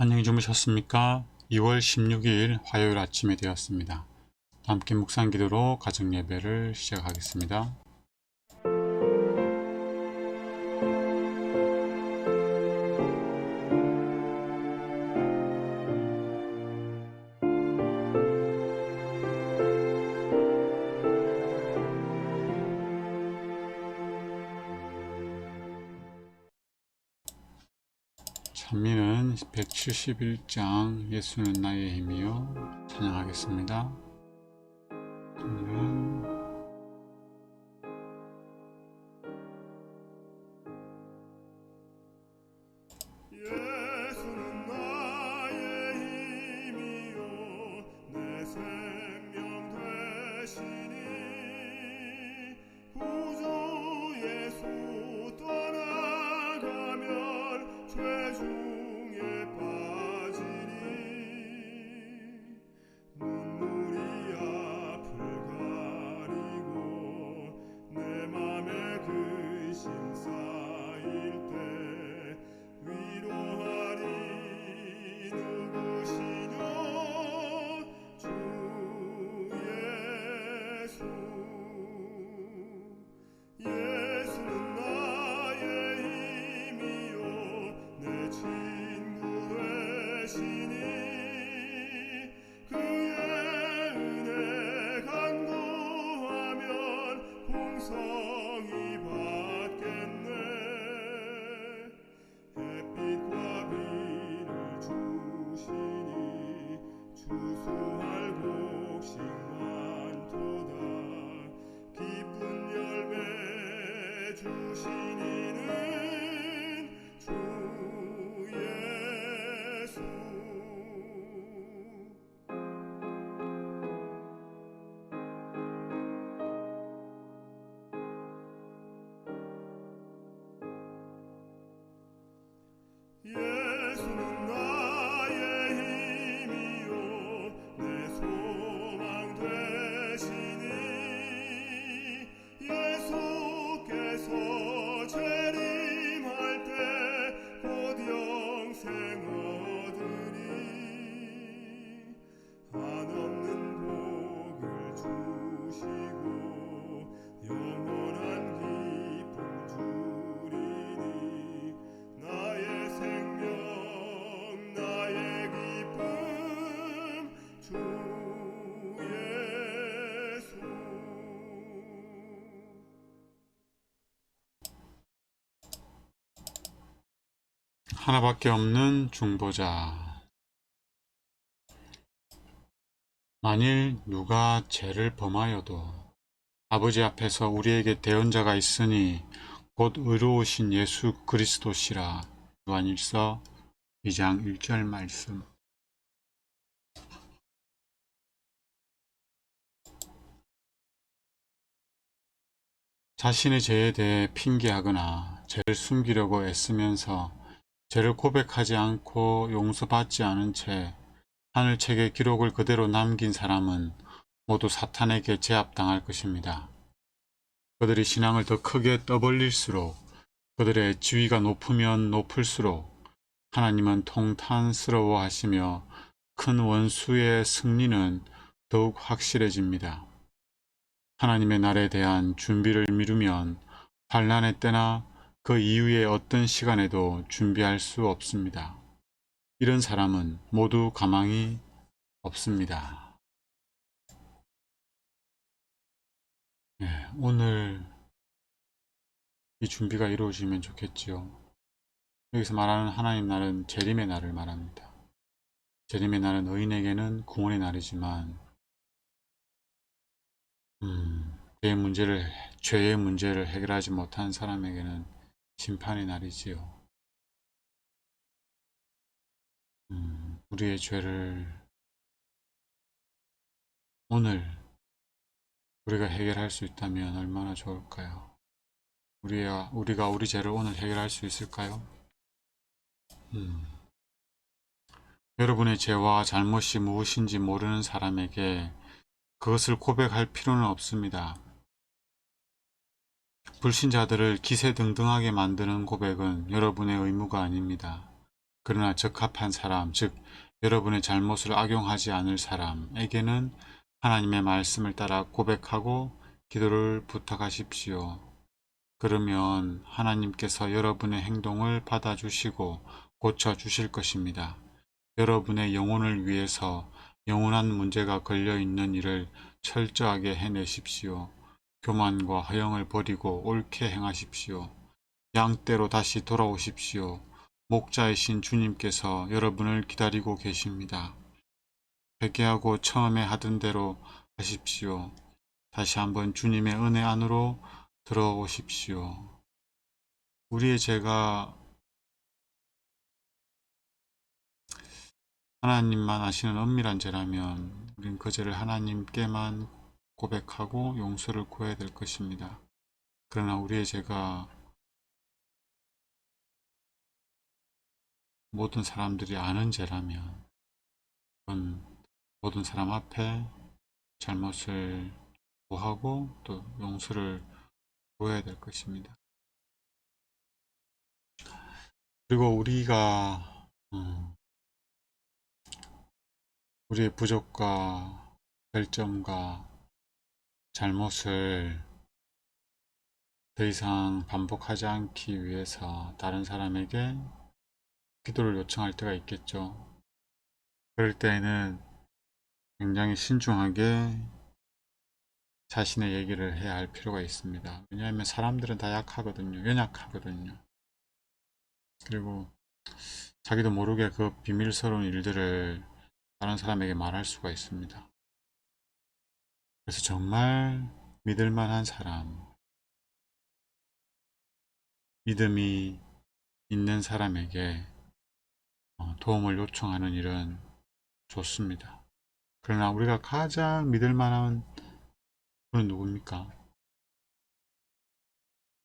안녕히 주무셨습니까? 2월 16일 화요일 아침이 되었습니다. 함께 묵상 기도로 가정 예배를 시작하겠습니다. 찬미는 171장 예수는 나의 힘이요 찬양하겠습니다. 예수는 나의 힘이요 내 생명 되시니 구주 예수 떠나가면 죄중에 빠지니 눈물이 앞을 가리고 내 맘에 근심 쌓일 때 위로하리 누구시뇨 주 예수 예수는 나의 힘이요 내 친구 되시니 그의 은혜 간구하면 풍성히 받겠네 햇빛과 비를 주시니 추수할 곡식 많도다 기쁜 열매 주시니는 주 예수 예수는 나의 힘이요 내 소망 되시니 예수께서 재림할 때 곧 영생 얻으리 한없는 복을 주시고 영원한 기쁨 주리니 나의 생명 나의 기쁨 주 예수 하나밖에 없는 중보자. 만일 누가 죄를 범하여도 아버지 앞에서 우리에게 대언자가 있으니 곧 의로우신 예수 그리스도시라. 요한일서 2장 1절 말씀. 자신의 죄에 대해 핑계하거나 죄를 숨기려고 애쓰면서 죄를 고백하지 않고 용서받지 않은 채 하늘책에 기록을 그대로 남긴 사람은 모두 사탄에게 제압당할 것입니다. 그들이 신앙을 더 크게 떠벌릴수록 그들의 지위가 높으면 높을수록 하나님은 통탄스러워 하시며 큰 원수의 승리는 더욱 확실해집니다. 하나님의 날에 대한 준비를 미루면 환난의 때나 그 이후의 어떤 시간에도 준비할 수 없습니다. 이런 사람은 모두 가망이 없습니다. 오늘 이 준비가 이루어지면 좋겠지요. 여기서 말하는 하나님 날은 재림의 날을 말합니다. 재림의 날은 의인에게는 구원의 날이지만 죄의 문제를 해결하지 못한 사람에게는 심판의 날이지요. 우리의 죄를 오늘 우리가 해결할 수 있다면 얼마나 좋을까요? 우리가 우리 죄를 오늘 해결할 수 있을까요? 여러분의 죄와 잘못이 무엇인지 모르는 사람에게 그것을 고백할 필요는 없습니다. 불신자들을 기세등등하게 만드는 고백은 여러분의 의무가 아닙니다. 그러나 적합한 사람, 즉 여러분의 잘못을 악용하지 않을 사람에게는 하나님의 말씀을 따라 고백하고 기도를 부탁하십시오. 그러면 하나님께서 여러분의 행동을 받아주시고 고쳐주실 것입니다. 여러분의 영혼을 위해서 영원한 문제가 걸려있는 일을 철저하게 해내십시오. 교만과 허영을 버리고 옳게 행하십시오. 양떼로 다시 돌아오십시오. 목자이신 주님께서 여러분을 기다리고 계십니다. 회개하고 처음에 하던 대로 하십시오. 다시 한번 주님의 은혜 안으로 들어오십시오. 우리의 죄가 하나님만 아시는 엄밀한 죄라면 우린 그 죄를 하나님께만 고백하고 용서를 구해야 될 것입니다. 그러나 우리의 죄가 모든 사람들이 아는 죄라면 그건 모든 사람 앞에 잘못을 고하고 또 용서를 구해야 될 것입니다. 그리고 우리가 우리의 부족과 결점과 잘못을 더 이상 반복하지 않기 위해서 다른 사람에게 기도를 요청할 때가 있겠죠. 그럴 때에는 굉장히 신중하게 자신의 얘기를 해야 할 필요가 있습니다. 왜냐하면 사람들은 다 약하거든요. 연약하거든요. 그리고 자기도 모르게 그 비밀스러운 일들을 다른 사람에게 말할 수가 있습니다. 그래서 정말 믿을 만한 사람, 믿음이 있는 사람에게 도움을 요청하는 일은 좋습니다. 그러나 우리가 가장 믿을 만한 분은 누굽니까?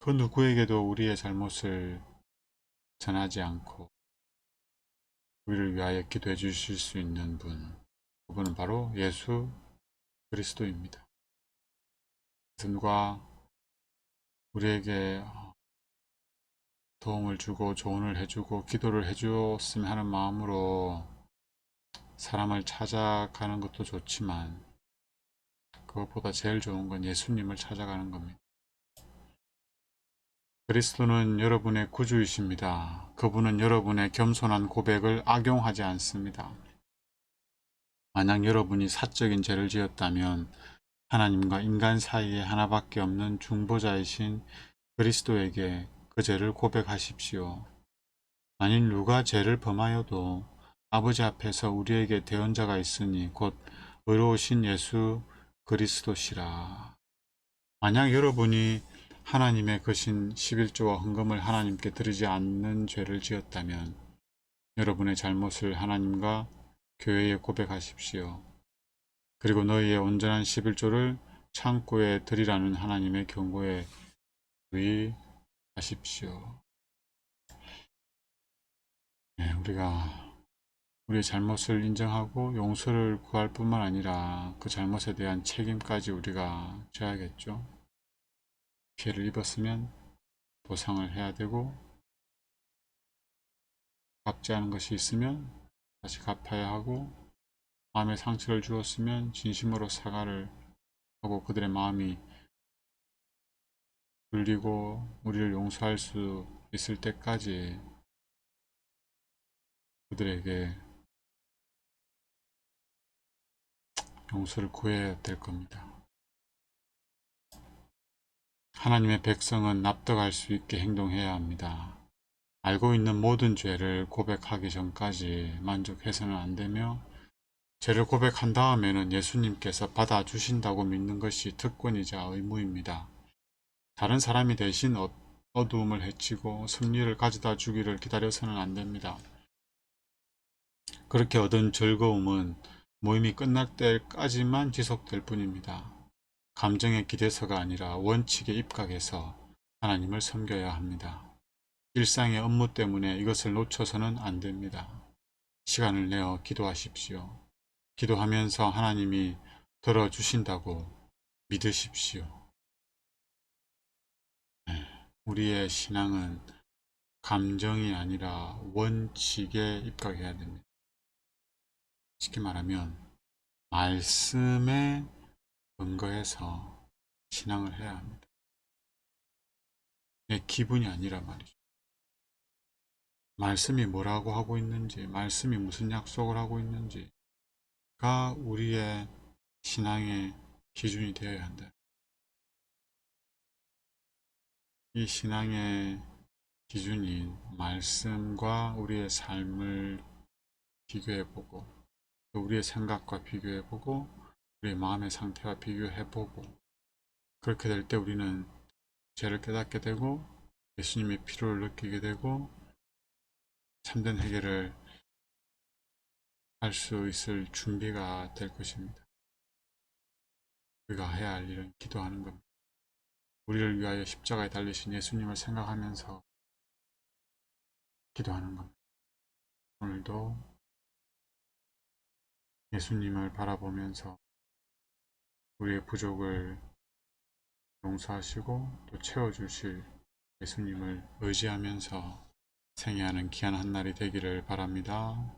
그 누구에게도 우리의 잘못을 전하지 않고 우리를 위하여 기도해 주실 수 있는 분, 그분은 바로 예수 그리스도입니다. 그래서 누가 우리에게 도움을 주고 조언을 해주고 기도를 해주었으면 하는 마음으로 사람을 찾아가는 것도 좋지만 그것보다 제일 좋은 건 예수님을 찾아가는 겁니다. 그리스도는 여러분의 구주이십니다. 그분은 여러분의 겸손한 고백을 악용하지 않습니다. 만약 여러분이 사적인 죄를 지었다면 하나님과 인간 사이에 하나밖에 없는 중보자이신 그리스도에게 그 죄를 고백하십시오. 만일 누가 죄를 범하여도 아버지 앞에서 우리에게 대언자가 있으니 곧 의로우신 예수 그리스도시라. 만약 여러분이 하나님의 거신 11조와 헌금을 하나님께 드리지 않는 죄를 지었다면 여러분의 잘못을 하나님과 교회에 고백하십시오. 그리고 너희의 온전한 11조를 창고에 드리라는 하나님의 경고에 주의하십시오. 네, 우리가 우리의 잘못을 인정하고 용서를 구할 뿐만 아니라 그 잘못에 대한 책임까지 우리가 져야겠죠. 피해를 입었으면 보상을 해야 되고 갚지 않은 것이 있으면 다시 갚아야 하고 마음에 상처를 주었으면 진심으로 사과를 하고 그들의 마음이 울리고 우리를 용서할 수 있을 때까지 그들에게 용서를 구해야 될 겁니다. 하나님의 백성은 납득할 수 있게 행동해야 합니다. 알고 있는 모든 죄를 고백하기 전까지 만족해서는 안 되며 죄를 고백한 다음에는 예수님께서 받아주신다고 믿는 것이 특권이자 의무입니다. 다른 사람이 대신 어두움을 헤치고 승리를 가져다 주기를 기다려서는 안 됩니다. 그렇게 얻은 즐거움은 모임이 끝날 때까지만 지속될 뿐입니다. 감정의 기대서가 아니라 원칙에 입각해서 하나님을 섬겨야 합니다. 일상의 업무 때문에 이것을 놓쳐서는 안 됩니다. 시간을 내어 기도하십시오. 기도하면서 하나님이 들어주신다고 믿으십시오. 우리의 신앙은 감정이 아니라 원칙에 입각해야 됩니다. 쉽게 말하면 말씀에 근거해서 신앙을 해야 합니다. 내 기분이 아니라 말이죠. 말씀이 뭐라고 하고 있는지, 말씀이 무슨 약속을 하고 있는지가 우리의 신앙의 기준이 되어야 한다. 이 신앙의 기준인 말씀과 우리의 삶을 비교해보고, 또 우리의 생각과 비교해보고, 우리의 마음의 상태와 비교해보고, 그렇게 될 때 우리는 죄를 깨닫게 되고 예수님의 필요를 느끼게 되고 참된 해결을 할 수 있을 준비가 될 것입니다. 우리가 해야 할 일은 기도하는 겁니다. 우리를 위하여 십자가에 달리신 예수님을 생각하면서 기도하는 겁니다. 오늘도 예수님을 바라보면서 우리의 부족을 용서하시고 또 채워주실 예수님을 의지하면서 생애하는 귀한 한 날이 되기를 바랍니다.